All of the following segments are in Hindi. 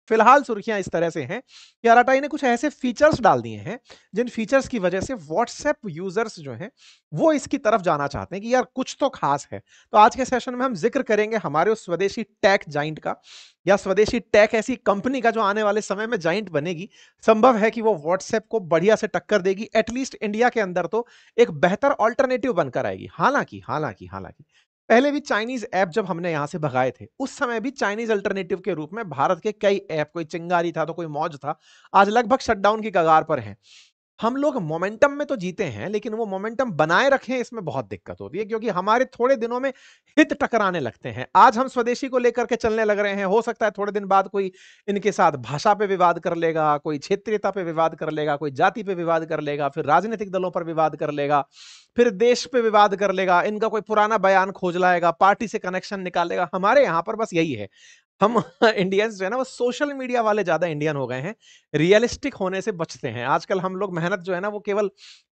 फिलहाल सुर्खियां इस तरह से हैं कि आरआईटी ने कुछ ऐसे फीचर्स डाल दिए हैं जिन फीचर्स की वजह से व्हाट्सएप यूजर्स जो हैं वो इसकी तरफ जाना चाहते हैं कि यार कुछ तो खास है। तो आज के सेशन में हम जिक्र करेंगे हमारे उस स्वदेशी टेक जाइंट का, या स्वदेशी टेक ऐसी कंपनी का जो आने वाले समय में जाइंट बनेगी। संभव है कि वो व्हाट्सएप को बढ़िया से टक्कर देगी, एटलीस्ट इंडिया के अंदर तो एक बेहतर ऑल्टरनेटिव बनकर आएगी। हालांकि हालांकि हालांकि पहले भी चाइनीज ऐप जब हमने यहां से भगाए थे, उस समय भी चाइनीज अल्टरनेटिव के रूप में भारत के कई ऐप, कोई चिंगारी था तो कोई मौज था, आज लगभग शटडाउन की कगार पर हैं। हम लोग मोमेंटम में तो जीते हैं, लेकिन वो मोमेंटम बनाए रखें इसमें बहुत दिक्कत होती है, क्योंकि हमारे थोड़े दिनों में हित टकराने लगते हैं। आज हम स्वदेशी को लेकर के चलने लग रहे हैं, हो सकता है थोड़े दिन बाद कोई इनके साथ भाषा पे विवाद कर लेगा, कोई क्षेत्रीयता पे विवाद कर लेगा, कोई जाति पे विवाद कर लेगा, फिर राजनीतिक दलों पर विवाद कर लेगा, फिर देश पे विवाद कर लेगा, इनका कोई पुराना बयान खोज लाएगा, पार्टी से कनेक्शन निकालेगा। हमारे यहां पर बस यही है, हम इंडियंस जो है ना वो सोशल मीडिया वाले ज्यादा इंडियन हो गए हैं, रियलिस्टिक होने से बचते हैं। आजकल हम लोग मेहनत जो है ना वो केवल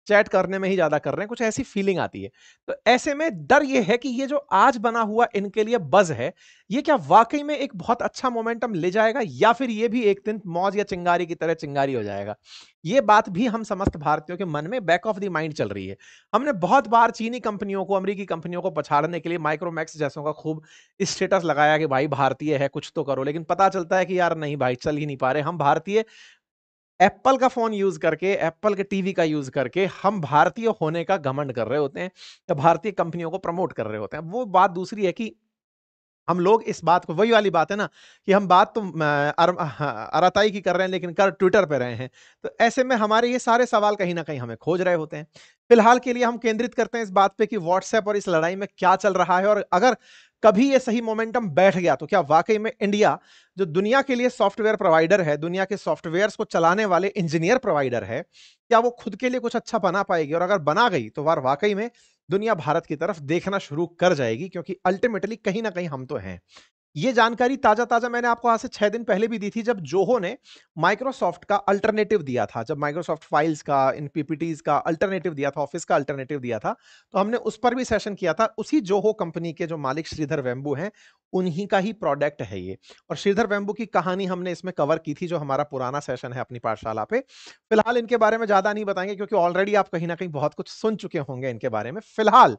चैट करने में ही ज्यादा कर रहे हैं, कुछ ऐसी फीलिंग आती है। तो ऐसे में डर ये है कि ये जो आज बना हुआ इनके लिए बज है, ये क्या वाकई में एक बहुत अच्छा मोमेंटम ले जाएगा, या फिर ये भी एक दिन मौज या चिंगारी की तरह चिंगारी हो जाएगा। ये बात भी हम समस्त भारतीयों के मन में बैक ऑफ द माइंड चल रही है। हमने बहुत बार चीनी कंपनियों को, अमेरिकी कंपनियों को पछाड़ने के लिए माइक्रोमैक्स जैसों का खूब स्टेटस लगाया कि भाई भारतीय है कुछ तो करो, लेकिन पता चलता है कि यार नहीं भाई, चल ही नहीं पा रहे। हम भारतीय एप्पल का फोन यूज करके, एप्पल के टीवी का यूज करके हम भारतीय होने का घमंड कर रहे होते हैं, या भारतीय कंपनियों को प्रमोट कर रहे होते हैं। वो बात दूसरी है कि हम लोग इस बात को, वही वाली बात है ना कि हम बात तो अराताई की कर रहे हैं लेकिन कर ट्विटर पे रहे हैं। तो ऐसे में हमारे ये सारे सवाल कहीं ना कहीं हमें खोज रहे होते हैं। फिलहाल के लिए हम केंद्रित करते हैं इस बात पे कि व्हाट्सएप और इस लड़ाई में क्या चल रहा है, और अगर कभी ये सही मोमेंटम बैठ गया तो क्या वाकई में इंडिया, जो दुनिया के लिए सॉफ्टवेयर प्रोवाइडर है, दुनिया के सॉफ्टवेयर्स को चलाने वाले इंजीनियर प्रोवाइडर है, क्या वो खुद के लिए कुछ अच्छा बना पाएगी? और अगर बना गई तो वाकई में दुनिया भारत की तरफ देखना शुरू कर जाएगी, क्योंकि अल्टीमेटली कहीं ना कहीं हम तो हैं। ये जानकारी ताजा ताजा मैंने आपको आज से 6 दिन पहले भी दी थी, जब जोहो ने माइक्रोसॉफ्ट का अल्टरनेटिव दिया था, जब माइक्रोसॉफ्ट फाइल्स का, इन पीपीटीज का अल्टरनेटिव दिया था, ऑफिस का अल्टरनेटिव दिया था, तो हमने उस पर भी सेशन किया था। उसी जोहो कंपनी के जो मालिक श्रीधर वेम्बू हैं, उन्हीं का ही प्रोडक्ट है ये। और श्रीधर वेम्बू की कहानी हमने इसमें कवर की थी, जो हमारा पुराना सेशन है अपनी पाठशाला पे। फिलहाल इनके बारे में ज्यादा नहीं बताएंगे, क्योंकि ऑलरेडी आप कहीं ना कहीं बहुत कुछ सुन चुके होंगे इनके बारे में। फिलहाल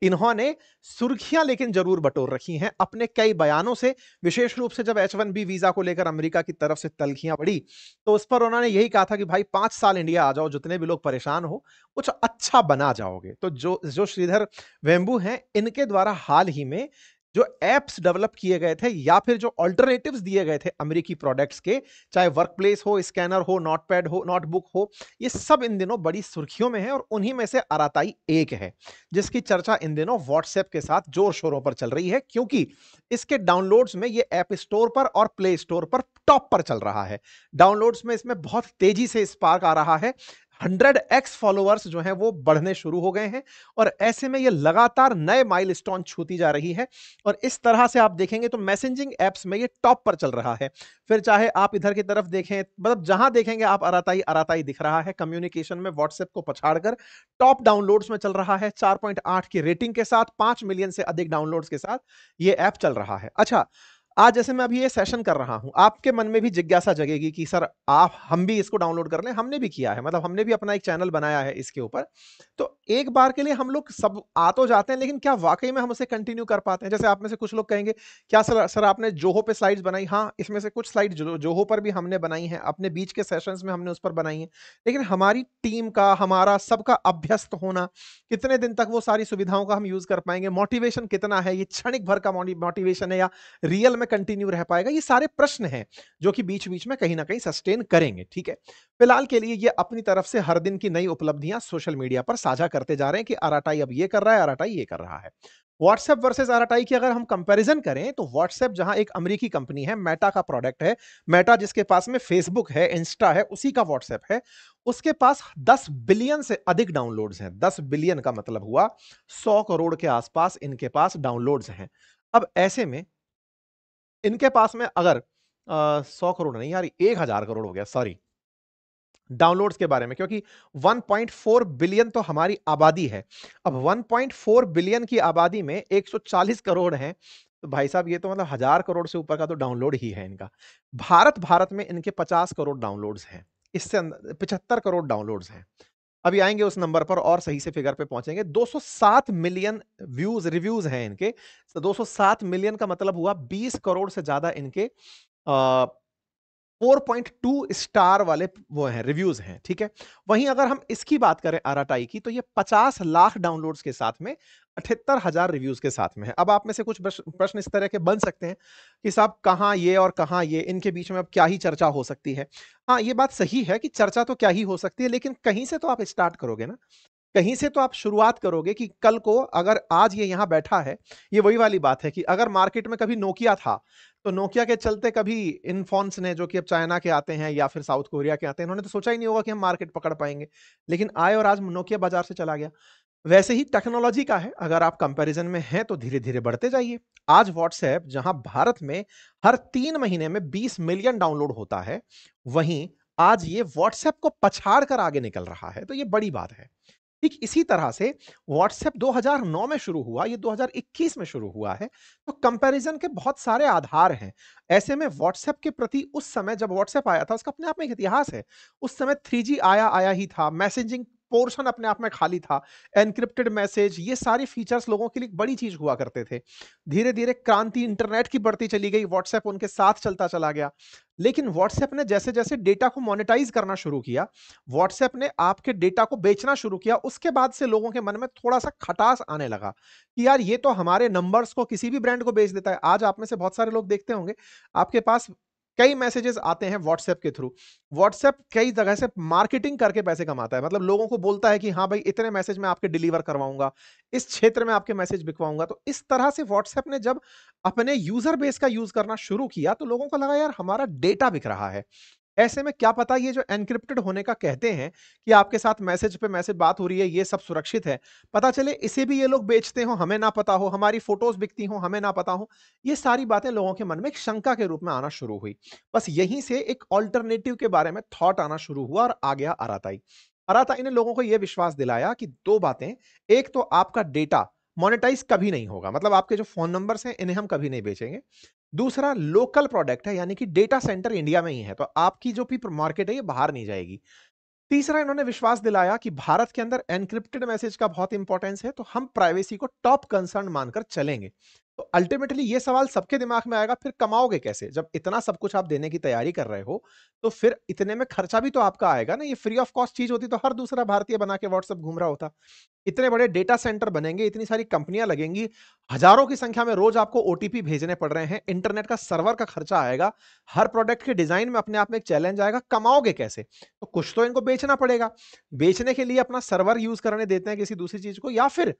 इन्होंने सुर्खियां लेकिन जरूर बटोर रखी हैं अपने कई बयानों से। विशेष रूप से जब H1B वीजा को लेकर अमेरिका की तरफ से तलखियां बढ़ी, तो उस पर उन्होंने यही कहा था कि भाई 5 साल इंडिया आ जाओ, जितने भी लोग परेशान हो कुछ अच्छा बना जाओगे। तो जो जो श्रीधर वेम्बू हैं, इनके द्वारा हाल ही में जो एप्स डेवलप किए गए थे, या फिर जो ऑल्टरनेटिव्स दिए गए थे अमेरिकी प्रोडक्ट्स के, चाहे वर्क प्लेस हो, स्कैनर हो, नोटपैड हो, नोटबुक हो, ये सब इन दिनों बड़ी सुर्खियों में है। और उन्हीं में से अराताई एक है, जिसकी चर्चा इन दिनों व्हाट्सएप के साथ जोर शोरों पर चल रही है, क्योंकि इसके डाउनलोड्स में ये ऐप स्टोर पर और प्ले स्टोर पर टॉप पर चल रहा है। डाउनलोड्स में इसमें बहुत तेजी से स्पार्क आ रहा है। 100x फॉलोअर्स जो हैं वो बढ़ने शुरू हो गए हैं, और ऐसे में ये लगातार नए माइलस्टोन छूती जा रही है। और इस तरह से आप देखेंगे तो मैसेजिंग एप्स में ये टॉप पर चल रहा है। फिर चाहे आप इधर की तरफ देखें, मतलब जहां देखेंगे आप अराताई अराताई दिख रहा है। कम्युनिकेशन में व्हाट्सएप को पछाड़कर टॉप डाउनलोड्स में चल रहा है, 4.8 की रेटिंग के साथ, 5 मिलियन से अधिक डाउनलोड्स के साथ ये ऐप चल रहा है। अच्छा, आज जैसे मैं अभी ये सेशन कर रहा हूं, आपके मन में भी जिज्ञासा जगेगी कि सर आप, हम भी इसको डाउनलोड कर लें। हमने भी किया है, मतलब हमने भी अपना एक चैनल बनाया है इसके ऊपर। तो एक बार के लिए हम लोग सब आ तो जाते हैं, लेकिन क्या वाकई में हम उसे कंटिन्यू कर पाते हैं? जैसे आप में से कुछ लोग कहेंगे, क्या सर आपने जोहो पे स्लाइड्स बनाई? हाँ, इसमें से कुछ स्लाइड जोहो पर भी हमने बनाई हैं, अपने बीच के सेशंस में हमने उस पर बनाई हैं। लेकिन हमारी टीम का, हमारा सबका अभ्यस्त होना, कितने दिन तक वो सारी सुविधाओं का हम यूज कर पाएंगे, मोटिवेशन कितना है, ये क्षणिक भर का मोटिवेशन है या रियल में कंटिन्यू रह पाएगा, ये सारे प्रश्न हैं जो कि बीच बीच में कहीं ना कहीं सस्टेन करेंगे। ठीक है, फिलहाल के लिए ये अपनी तरफ से हर दिन की नई उपलब्धियां सोशल मीडिया पर साझा करते जा रहे हैं कि अराटाई अब ये कर रहा है, अराटाई ये कर रहा है। व्हाट्सएप वर्सेस अराटाई की अगर हम कंपैरिजन करें, तो व्हाट्सएप जहां एक अमेरिकी कंपनी है, मेटा का प्रोडक्ट है, मेटा जिसके पास में फेसबुक है, इंस्टा है, उसी का व्हाट्सएप है, उसके पास 10 बिलियन से अधिक डाउनलोड्स हैं। 10 बिलियन का मतलब हुआ 100 करोड़ के आसपास इनके पास डाउनलोड्स हैं। अब ऐसे में इनके पास में अगर 100 करोड़ नहीं यार, 1000 करोड़ हो गया, सॉरी, डाउनलोड्स के बारे में, क्योंकि 1.4 बिलियन तो हमारी आबादी है। अब 1.4 बिलियन की आबादी में 140 करोड़ हैं तो भाई साहब ये तो मतलब 1000 करोड़ से ऊपर का तो डाउनलोड ही है इनका। भारत में इनके 50 करोड़ डाउनलोड्स हैं। इससे 75 करोड़ डाउनलोड्स हैं। अभी आएँगे उस नंबर पर और सही से फिगर पे पहुँचेंगे। 207 मिलियन रिव्यूज़ हैं इनके। तो 207 मिलियन का मतलब हुआ 20 करोड़ से ज़्यादा इनके 4.2 स्टार वाले वो हैं, रिव्यूज़ हैं, ठीक है? वहीं अगर हम इसकी बात करें आराटाई की, तो ये 50 लाख डाउनलोड्स के साथ में 78,000 रिव्यूज़ के साथ में है। अब आप में से कुछ प्रश्न इस तरह के बन सकते हैं कि साहब कहाँ ये और कहाँ ये, इनके बीच में अब क्या ही चर्चा हो सकती है? हाँ, ये बात सही है कि चर्चा तो क्या ही हो सकती है, लेकिन कहीं से तो आप स्टार्ट करोगे ना। कहीं से तो आप शुरुआत करोगे कि कल को अगर आज ये यहाँ बैठा है, ये वही वाली बात है कि अगर मार्केट में कभी नोकिया था, तो नोकिया के चलते कभी इन फ़ोन्स ने जो कि अब चाइना के आते हैं या फिर साउथ कोरिया के आते हैं, इन्होंने तो सोचा ही नहीं होगा कि हम मार्केट पकड़ पाएँगे। लेकिन आए और आज नोकिया बाज़ार से चला गया। वैसे ही टेक्नोलॉजी का है, अगर आप कंपैरिज़न में हैं तो धीरे-धीरे बढ़ते जाइए। आज व्हाट्सऐप जहाँ भारत में हर 3 महीने में 20 मिलियन डाउनलोड होता है, वहीं आज ये व्हाट्सऐप को पछाड़ कर आगे निकल रहा है, तो ये बड़ी बात है। ठीक इसी तरह से व्हाट्सएप 2009 में शुरू हुआ, ये 2021 में शुरू हुआ है, तो कंपैरिज़न के बहुत सारे आधार हैं। ऐसे में व्हाट्सएप के प्रति उस समय जब व्हाट्सएप आया था, उसका अपने आप में एक इतिहास है। उस समय 3G आया ही था, मैसेजिंग पोर्शन अपने आप में खाली था, एन्क्रिप्टेड मैसेज, ये सारी फीचर्स लोगों के लिए एक बड़ी चीज़ हुआ करते थे। धीरे-धीरे क्रांति इंटरनेट की बढ़ती चली गई, व्हाट्सएप उनके साथ चलता चला गया। लेकिन व्हाट्सएप ने जैसे-जैसे डेटा को मोनेटाइज़ करना शुरू किया, व्हाट्सएप ने आपके डेटा को बेचना शुरू किया, उसके बाद से लोगों के मन में थोड़ा-सा खटास आने लगा, कि यार ये तो हमारे नंबर्स को किसी भी ब्रांड को बेच देता है। आज आप में से बहुत सारे लोग देखते होंगे, आपके पास कई मैसेजेस आते हैं व्हाट्सएप के थ्रू। व्हाट्सएप कई जगह से मार्केटिंग करके पैसे कमाता है, मतलब लोगों को बोलता है कि हाँ भाई इतने मैसेज मैं आपके डिलीवर करवाऊँगा, इस क्षेत्र में आपके मैसेज बिकवाऊँगा। तो इस तरह से व्हाट्सएप ने जब अपने यूज़र बेस का यूज़ करना शुरू किया, तो लोगों को लगा यार हमारा डेटा बिक रहा है। ऐसे में क्या पता ये जो एन्क्रिप्टेड होने का कहते हैं कि आपके साथ मैसेज पे मैसेज बात हो रही है, ये सब सुरक्षित है। पता चले इसे भी ये लोग बेचते हों, हमें ना पता हो, हमारी फ़ोटोज़ बिकती हों, हमें ना पता हो। ये सारी बातें लोगों के मन में एक शंका के रूप में आना शुरू हुई। बस यहीं से एक अल्टरनेटिव के बारे में थॉट आना शुरू हुआ और आ गया आराताई। आराताई ने लोगों को ये विश्वास दिलाया कि 2 बातें, एक तो आपका डेटा मोनेटाइज़ कभी नहीं होगा, मतलब आपके जो फ़ोन नंबर्स हैं, इन्हें हम कभी नहीं बेचेंगे। दूसरा लोकल प्रोडक्ट है, यानी कि डेटा सेंटर इंडिया में ही है, तो आपकी जो भी मार्केट है ये बाहर नहीं जाएगी। तीसरा इन्होंने विश्वास दिलाया कि भारत के अंदर एन्क्रिप्टेड मैसेज का बहुत इंपॉर्टेंस है, तो हम प्राइवेसी को टॉप कंसर्न मानकर चलेंगे। तो अल्टीमेटली ये सवाल सबके दिमाग में आएगा, फिर कमाओगे कैसे? जब इतना सब कुछ आप देने की तैयारी कर रहे हो, तो फिर इतने में खर्चा भी तो आपका आएगा ना। ये फ्री ऑफ कॉस्ट चीज़ होती तो हर दूसरा भारतीय बना के व्हाट्सएप घूम रहा होता। इतने बड़े डेटा सेंटर बनेंगे, इतनी सारी कंपनियाँ लगेंगी, हज़ारों की संख्या में रोज़ आपको ओटीपी भेजने पड़ रहे हैं, इंटरनेट का सर्वर का खर्चा आएगा, हर प्रोडक्ट के डिज़ाइन में अपने आप में एक चैलेंज आएगा, कमाओगे कैसे? तो कुछ तो इनको बेचना पड़ेगा। बेचने के लिए अपना सर्वर यूज़ करने देते हैं किसी दूसरी चीज़ को, या फिर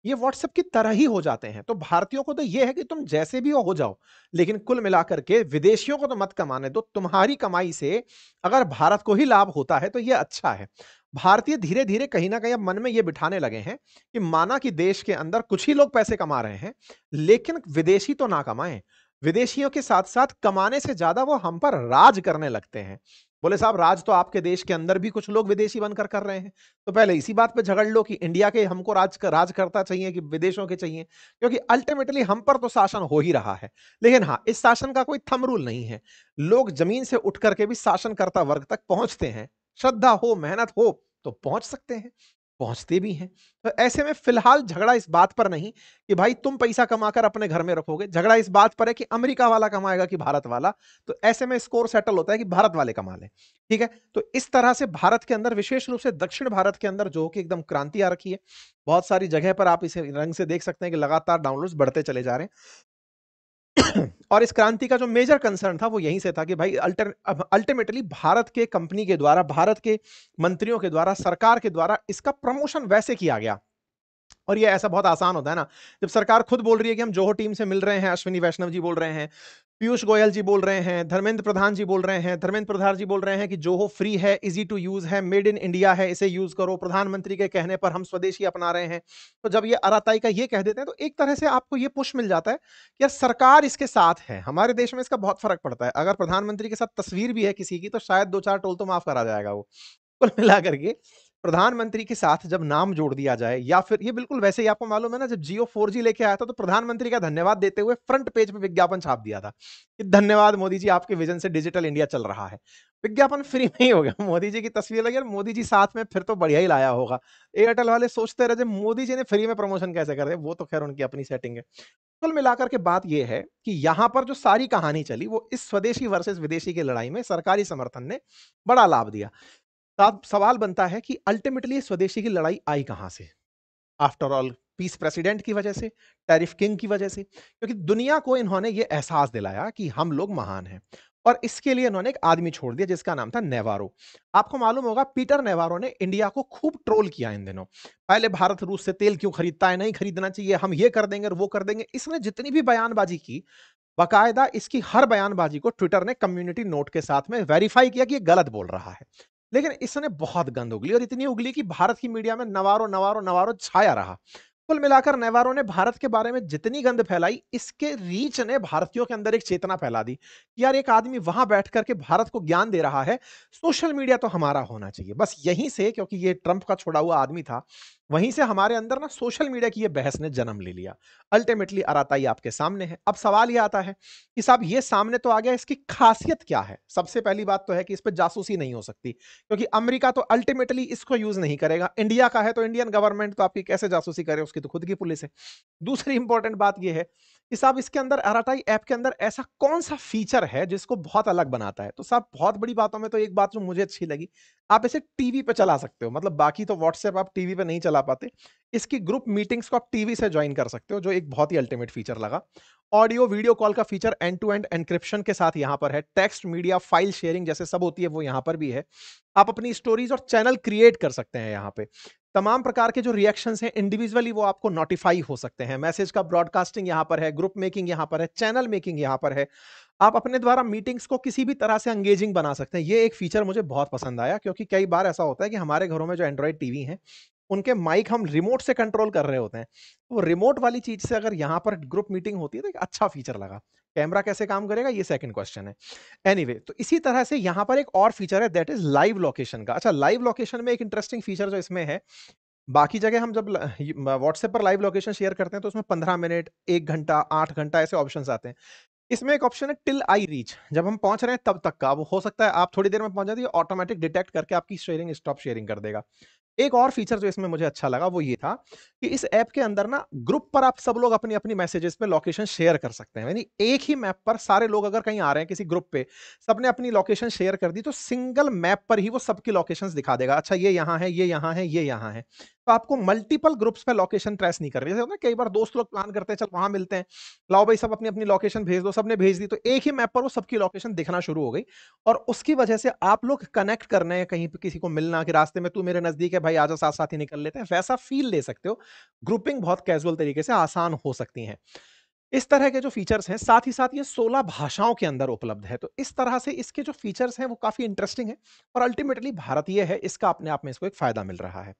ये व्हाट्सएप की तरह ही हो जाते हैं। तो भारतीयों को तो ये है कि तुम जैसे भी हो जाओ, लेकिन कुल मिलाकर के विदेशियों को तो मत कमाने दो। तुम्हारी कमाई से अगर भारत को ही लाभ होता है, तो ये अच्छा है। भारतीय धीरे-धीरे कहीं न कहीं अब मन में ये बिठाने लगे हैं कि माना कि देश के अंदर कुछ ही लोग पैसे कमा रहे हैं, लेकिन विदेशी तो ना कमाएँ। विदेशियों के साथ-साथ कमाने से ज़्यादा वो हम पर राज करने लगते हैं। बोले साहब राज तो आपके देश के अंदर भी कुछ लोग विदेशी बनकर कर रहे हैं। तो पहले इसी बात पे झगड़ लो कि इंडिया के हमको राजकर्ता चाहिए कि विदेशों के चाहिए, क्योंकि अल्टीमेटली हम पर तो शासन हो ही रहा है। लेकिन हाँ, इस शासन का कोई थंब रूल नहीं है। लोग ज़मीन से उठ कर के भी शासनकर्ता वर्ग तक पहुँचते हैं। श्रद्धा हो, मेहनत हो, तो पहुँच सकते हैं, पहुँचते भी हैं। तो ऐसे में फिलहाल झगड़ा इस बात पर नहीं कि भाई तुम पैसा कमाकर अपने घर में रखोगे, झगड़ा इस बात पर है कि अमेरिका वाला कमाएगा कि भारत वाला। तो ऐसे में स्कोर सेटल होता है कि भारत वाले कमा लें, ठीक है? तो इस तरह से भारत के अंदर विशेष रूप से दक्षिण भारत के अंदर जो कि एकदम क्रांति आ रखी है। बहुत सारी जगह पर आप इसे रंग से देख सकते हैं कि लगातार डाउनलोड्स बढ़ते चले जा रहे हैं। और इस क्रांति का जो मेजर कंसर्न था वो यहीं से था कि भाई अल्टीमेटली भारत के कंपनी के द्वारा, भारत के मंत्रियों के द्वारा, सरकार के द्वारा इसका प्रमोशन वैसे किया गया। और ये ऐसा बहुत आसान होता है ना, जब सरकार खुद बोल रही है कि हम जोहो टीम से मिल रहे हैं, अश्विनी वैष्णव जी बोल रहे हैं, पीयूष गोयल जी बोल रहे हैं, धर्मेंद्र प्रधान जी बोल रहे हैं, धर्मेंद्र प्रधान जी बोल रहे हैं कि जोहो फ्री है, ईज़ी टू यूज़ है, मेड इन इंडिया है, इसे यूज़ करो, प्रधानमंत्री के कहने पर हम स्वदेशी अपना रहे हैं। तो जब ये आराताई का ये कह देते हैं, तो एक तरह से आपको ये पुश मिल जाता है कि यार सरकार इसके साथ है। हमारे देश में इसका बहुत फ़र्क पड़ता है। अगर प्रधानमंत्री के साथ तस्वीर भी है किसी की, तो शायद 2-4 टोल तो माफ़ करा जाएगा वो। कुल मिला करके प्रधानमंत्री के साथ जब नाम जोड़ दिया जाए या फिर ये बिल्कुल वैसे ही आपको मालूम है ना जब जियो 4G लेके आया था तो प्रधानमंत्री का धन्यवाद देते हुए फ्रंट पेज पे विज्ञापन छाप दिया था कि धन्यवाद मोदी जी आपके विजन से डिजिटल इंडिया चल रहा है। विज्ञापन फ्री में ही हो गया। मोदी जी की तस्वीर लगी और मोदी जी साथ में फिर तो बढ़िया ही लाया होगा। एयरटेल वाले सोचते रहे जब मोदी जी ने फ्री में प्रमोशन कैसे कर दे, वो तो खैर उनकी अपनी सेटिंग है। कुल मिलाकर के बात ये है कि यहां पर जो सारी कहानी चली वो इस स्वदेशी वर्सेस विदेशी की लड़ाई में सरकारी समर्थन ने बड़ा लाभ दिया। साब सवाल बनता है कि अल्टीमेटली स्वदेशी की लड़ाई आई कहां से? आफ्टर ऑल पीस प्रेसिडेंट की वजह से, टैरिफ किंग की वजह से, क्योंकि दुनिया को इन्होंने ये एहसास दिलाया कि हम लोग महान हैं और इसके लिए इन्होंने एक आदमी छोड़ दिया जिसका नाम था नेवारो। आपको मालूम होगा पीटर नेवारो ने इंडिया को खूब ट्रोल किया इन दिनों। पहले भारत रूस से तेल क्यों खरीदता है, नहीं खरीदना चाहिए, हम ये कर देंगे और वो कर देंगे। इसने जितनी भी बयानबाजी की, बाकायदा इसकी हर बयानबाजी को ट्विटर ने कम्युनिटी नोट के साथ में वेरीफाई किया कि ये गलत बोल रहा है। लेकिन इसने बहुत गंद उगली और इतनी उगली कि भारत की मीडिया में नवारो नवारो नवारो छाया रहा। कुल मिलाकर नेवारो ने भारत के बारे में जितनी गंद फैलाई, इसके रीच ने भारतीयों के अंदर एक चेतना फैला दी कि यार एक आदमी वहां बैठ करके भारत को ज्ञान दे रहा है, सोशल मीडिया तो हमारा होना चाहिए। बस यहीं से, क्योंकि ये ट्रंप का छोड़ा हुआ आदमी था, वहीं से हमारे अंदर ना सोशल मीडिया की ये बहस ने जन्म ले लिया। अल्टीमेटली अराताई आपके सामने है। अब सवाल ये आता है कि साहब ये सामने तो आ गया, इसकी खासियत क्या है? सबसे पहली बात तो है कि इस पे जासूसी नहीं हो सकती, क्योंकि अमेरिका तो अल्टीमेटली इसको यूज नहीं करेगा। इंडिया का है तो इंडियन गवर्नमेंट तो आपकी कैसे जासूसी करे, उसकी तो खुद की पुलिस है। दूसरी इंपॉर्टेंट बात यह है कि साहब इसके अंदर अराटाई ऐप के अंदर ऐसा कौन सा फीचर है जिसको बहुत अलग बनाता है? तो साहब बहुत बड़ी बातों में तो एक बात जो मुझे अच्छी लगी, आप इसे टीवी पे चला सकते हो। मतलब बाकी तो व्हाट्सएप आप टीवी पे नहीं चला पाते, इसकी ग्रुप मीटिंग्स को आप टीवी से ज्वाइन कर सकते हो, जो एक बहुत ही अल्टीमेट फीचर लगा। ऑडियो वीडियो कॉल का feature end to end encryption के साथ यहां पर है। टेक्स्ट मीडिया फाइल शेयरिंग जैसे सब होती है वो यहां पर भी है। आप अपनी स्टोरीज और चैनल क्रिएट कर सकते हैं यहां पे। तमाम प्रकार के जो रिएक्शंस हैं इंडिविजुअली वो आपको नोटिफाई हो सकते हैं। मैसेज का ब्रॉडकास्टिंग यहां पर है, ग्रुप मेकिंग यहां पर है, चैनल मेकिंग यहां पर है। आप अपने द्वारा मीटिंग्स को किसी भी तरह से एंगेजिंग बना सकते हैं। ये एक फीचर मुझे बहुत पसंद आया, क्योंकि कई बार ऐसा होता है कि हमारे घरों में जो एंड्रॉइड टीवी हैं, उनके माइक हम रिमोट से कंट्रोल कर रहे होते हैं। वो रिमोट वाली चीज से अगर यहाँ पर ग्रुप मीटिंग होती है तो एक अच्छा फीचर लगा। कैमरा कैसे काम करेगा ये सेकंड क्वेश्चन है। एनीवे, तो इसी तरह से यहाँ पर एक और फीचर है, दैट इज लाइव लोकेशन का। अच्छा, लाइव लोकेशन में एक इंटरेस्टिंग फीचर जो इसमें है, बाकी जगह हम जब व्हाट्सएप पर लाइव लोकेशन शेयर करते हैं तो उसमें 15 मिनट, 1 घंटा, 8 घंटा ऐसे ऑप्शंस आते हैं। इसमें एक ऑप्शन है टिल आई रीच, जब हम पहुंच रहे हैं तब तक का। वो हो सकता है आप थोड़ी देर में पहुंच जाती है, ऑटोमेटिक डिटेक्ट करके आपकी शेयरिंग स्टॉप शेयरिंग कर देगा। एक और फीचर जो इसमें मुझे अच्छा लगा वो ये था कि इस ऐप के अंदर ना ग्रुप पर आप सब लोग अपनी अपनी मैसेजेस पे लोकेशन शेयर कर सकते हैं। यानी एक ही मैप पर सारे लोग अगर कहीं आ रहे हैं किसी ग्रुप पे, सबने अपनी लोकेशन शेयर कर दी तो सिंगल मैप पर ही वो सबकी लोकेशंस दिखा देगा। अच्छा, ये यहाँ है, ये यहाँ है, ये यहाँ है। तो आपको मल्टीपल ग्रुप्स पे लोकेशन ट्रेस नहीं कर रही। जैसे होता है कई बार दोस्त लोग प्लान करते हैं, चल वहां मिलते हैं, लाओ भाई सब अपनी अपनी लोकेशन भेज दो, सबने भेज दी तो एक ही मैप पर वो सबकी लोकेशन दिखना शुरू हो गई। और उसकी वजह से आप लोग कनेक्ट करने हैं, कहीं पे किसी को मिलना कि रास्ते में तू मेरे नजदीक है भाई, आजा साथ साथ ही निकल लेते हैं, वैसा फील ले सकते हो। ग्रुपिंग बहुत कैजुअल तरीके से आसान हो सकती है। इस तरह के जो फीचर्स हैं, साथ ही साथ ये 16 भाषाओं के अंदर उपलब्ध है। तो इस तरह से इसके जो फीचर्स हैं वो काफी इंटरेस्टिंग है और अल्टीमेटली भारतीय है, इसका अपने आप में इसको एक फायदा मिल रहा है।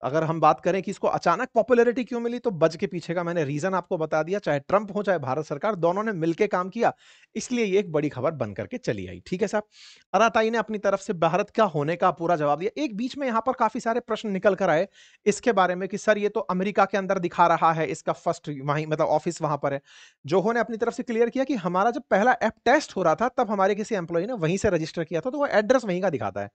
अगर हम बात करें कि इसको अचानक पॉपुलैरिटी क्यों मिली, तो बज के पीछे का मैंने रीजन आपको बता दिया। चाहे ट्रंप हो चाहे भारत सरकार, दोनों ने मिलकर काम किया, इसलिए ये एक बड़ी खबर बन करके चली आई। ठीक है साहब, अराताई ने अपनी तरफ से भारत का होने का पूरा जवाब दिया। एक बीच में यहां पर काफी सारे प्रश्न निकल कर आए इसके बारे में कि सर ये तो अमेरिका के अंदर दिखा रहा है, इसका फर्स्ट वहीं मतलब ऑफिस वहां पर है। जोहो ने अपनी तरफ से क्लियर किया कि हमारा जब पहला ऐप टेस्ट हो रहा था तब हमारे किसी एम्प्लॉय ने वहीं से रजिस्टर किया था, तो वो एड्रेस वहीं का दिखाता है।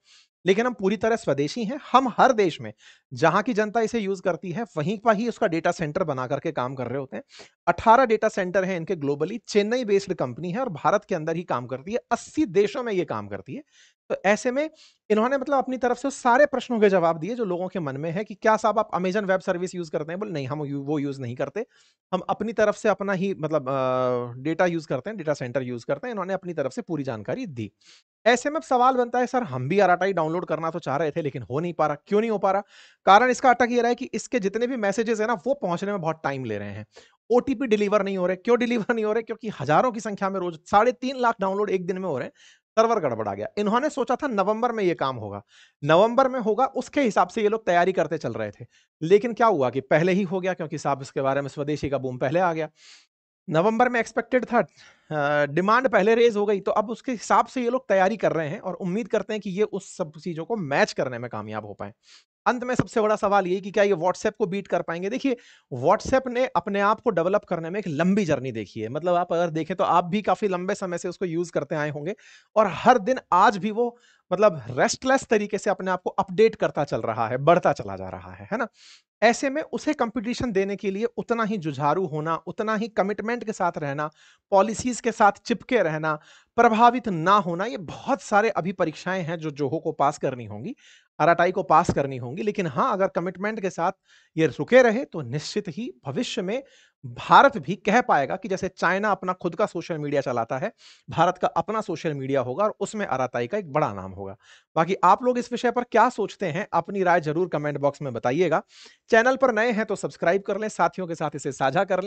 लेकिन हम पूरी तरह स्वदेशी हैं, हम हर देश में जहां की जनता इसे यूज करती है वहीं पर ही उसका डेटा सेंटर बना करके काम कर रहे होते हैं। 18 डेटा सेंटर हैं इनके ग्लोबली, चेन्नई बेस्ड कंपनी है और भारत के अंदर ही काम करती है, 80 देशों में ये काम करती है। तो ऐसे में इन्होंने मतलब अपनी तरफ से सारे प्रश्नों के जवाब दिए जो लोगों के मन में है कि क्या साहब आप अमेजन वेब सर्विस यूज करते हैं? बोले नहीं, हम वो यूज नहीं करते, हम अपनी तरफ से अपना ही मतलब डेटा यूज करते हैं, डेटा सेंटर यूज करते हैं। इन्होंने अपनी तरफ से पूरी जानकारी दी। ऐसे में अब सवाल बनता है, सर हम भी आरटीआई डाउनलोड करना तो चाह रहे थे लेकिन हो नहीं पा रहा। क्यों नहीं हो पा रहा? कारण इसका अटक ये रहा है कि इसके जितने भी मैसेजेस है ना वो पहुंचने में बहुत टाइम ले रहे हैं। ओटीपी डिलीवर नहीं हो रहे। क्यों डिलीवर नहीं हो रहे? क्योंकि हजारों की संख्या में रोज 3.5 लाख डाउनलोड एक दिन में हो रहे हैं। सर्वर गड़बड़ा गया। इन्होंने सोचा था नवंबर में ये काम होगा, नवंबर में होगा, उसके हिसाब से ये लोग तैयारी करते चल रहे थे। लेकिन क्या हुआ कि पहले ही हो गया, क्योंकि साहब इसके बारे में स्वदेशी का बूम पहले आ गया। नवंबर में एक्सपेक्टेड था, डिमांड पहले रेज हो गई, तो अब उसके हिसाब से ये लोग तैयारी कर रहे हैं और उम्मीद करते हैं कि ये उस सब चीजों को मैच करने में कामयाब हो पाए। अंत में सबसे बड़ा सवाल यही कि क्या ये व्हाट्सएप को बीट कर पाएंगे? देखिए, व्हाट्सएप ने अपने आप को डेवलप करने में एक लंबी जर्नी देखी है। मतलब आप अगर देखें तो आप भी काफ़ी लंबे समय से उसको यूज़ करते आए होंगे और हर दिन आज भी वो मतलब रेस्टलेस तरीके से अपने आप को अपडेट करता चल रहा है, बढ़ता चला जा रहा है ना? ऐसे में उसे कंपटीशन देने के लिए उतना ही जुझारू होना, उतना ही कमिटमेंट के साथ रहना, पॉलिसीज़ के साथ चिपके रहना, प्रभावित ना होना, ये बहुत सारे अभी परीक्षाएँ हैं जो जोहो को पास करनी होंगी, आरआरआई को पास करनी होंगी। लेकिन हाँ, अगर कमिटमेंट के साथ ये रुके रहे तो निश्चित ही भविष्य में भारत भी कह पाएगा कि जैसे चाइना अपना खुद का सोशल मीडिया चलाता है, भारत का अपना सोशल मीडिया होगा और उसमें आरआरआई का एक बड़ा नाम होगा। बाकी आप लोग इस विषय पर क्या सोचते हैं? अपनी राय ज़रूर कमेंट बॉक्स में बताइएगा। चैनल पर नए हैं तो सब्सक्राइब कर लें, साथियों के साथ इसे साझा कर लें।